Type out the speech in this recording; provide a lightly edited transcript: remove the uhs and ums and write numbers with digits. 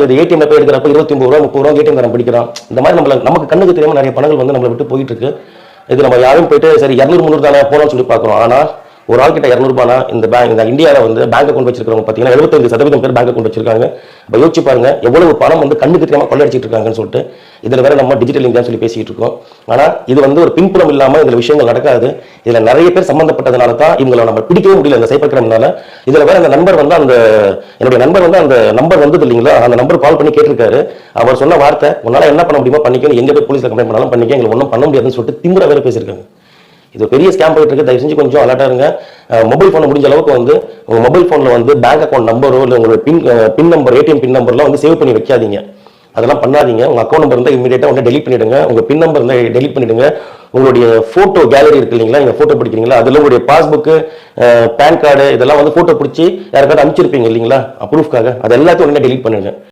ஏடிஎம்ல போய் எடுக்கிறப்ப 29 ரூபா 30 ரூபா ஏடிஎம் காரன் பிடிக்கிறான். இந்த மாதிரி நமக்கு கண்ணுக்கு தெரியாம நிறைய பணங்கள் வந்து நம்மளை விட்டு போயிட்டு இருக்கு. இது நம்ம யாரும் போயிட்டு சரி 200 300 தானே போனோம்னு சொல்லி பார்க்குறோம். ஆனால் ஒரு ஆள் கிட்ட 200 ரூபானா இந்த இந்தியாவில் வந்து பேங்க் அக்கௌண்ட் வச்சிருக்கிறவங்க பார்த்தீங்கன்னா 75% பேர் பேங்க் அக்கௌண்ட் வச்சிருக்காங்க. இப்போ யோசிச்சு பாருங்க எவ்வளவு பணம் வந்து கண்ணுக்கு தெரியாம கொள்ளடிச்சிட்டு இருக்காங்கன்னு சொல்லிட்டு. இதில் வேற நம்ம டிஜிட்டல் இந்தியான்னு சொல்லி பேசிட்டு இருக்கோம். ஆனால் இது வந்து ஒரு பின்புலம் இல்லாமல் இதில் விஷயங்கள் நடக்காது. இதில் நிறைய பேர் சம்பந்தப்பட்டதுனால தான் இவங்களை நம்ம பிடிக்கவே முடியல இந்த சைபர் கிரைம்னால. இதில் வேற அந்த நண்பர் வந்து என்னுடைய நண்பர் வந்து அந்த நம்பர் வந்தது இல்லைங்களா, அந்த நம்பர் கால் பண்ணி கேட்டிருக்காரு. அவர் சொன்ன வார்த்தை உன்னால என்ன பண்ண முடியுமோ பண்ணிக்கணும், எங்க போய் போலீஸ்ல கம்ப்ளைண்ட் பண்ணாலும் பண்ணிக்க, எங்களுக்கு ஒன்றும் பண்ண முடியாதுன்னு சொல்லிட்டு திமுறை வேற பேசியிருக்காங்க. இது பெரிய ஸ்கேம் போயிட்டு இருக்கு. தயவு செஞ்சு கொஞ்சம் அலர்ட்டா இருங்க. மொபைல் போன் முடிஞ்ச அளவுக்கு வந்து உங்க மொபைல் போன்ல வந்து பேங்க் அக்கௌண்ட் நம்பரோ இல்லை உங்களோட பின் நம்பர் ஏடிஎம் பின் நம்பர்லாம் வந்து சேவ் பண்ணி வைக்காதீங்க. அதெல்லாம் பண்ணாதீங்க. உங்க அக்கௌண்ட் நம்பர் இருந்தால் இமீடியட்டா வந்து டெலிட் பண்ணிடுங்க. உங்க பின் நம்பர் இருந்தால் டெலிட் பண்ணிடுங்க. உங்களுடைய போட்டோ கேலரி இருக்கு இல்லைங்களா, நீங்க போட்டோ பிடிக்கிறீங்களா, அதுல உங்களுடைய பாஸ்புக்கு பேன் கார்டு இதெல்லாம் வந்து போட்டோ பிடிச்சி யாருக்காவது அனுப்பிச்சிருப்பீங்க இல்லைங்களா ப்ரூஃப்காக, அது எல்லாத்தையும் உடனே டெலிட் பண்ணுங்க.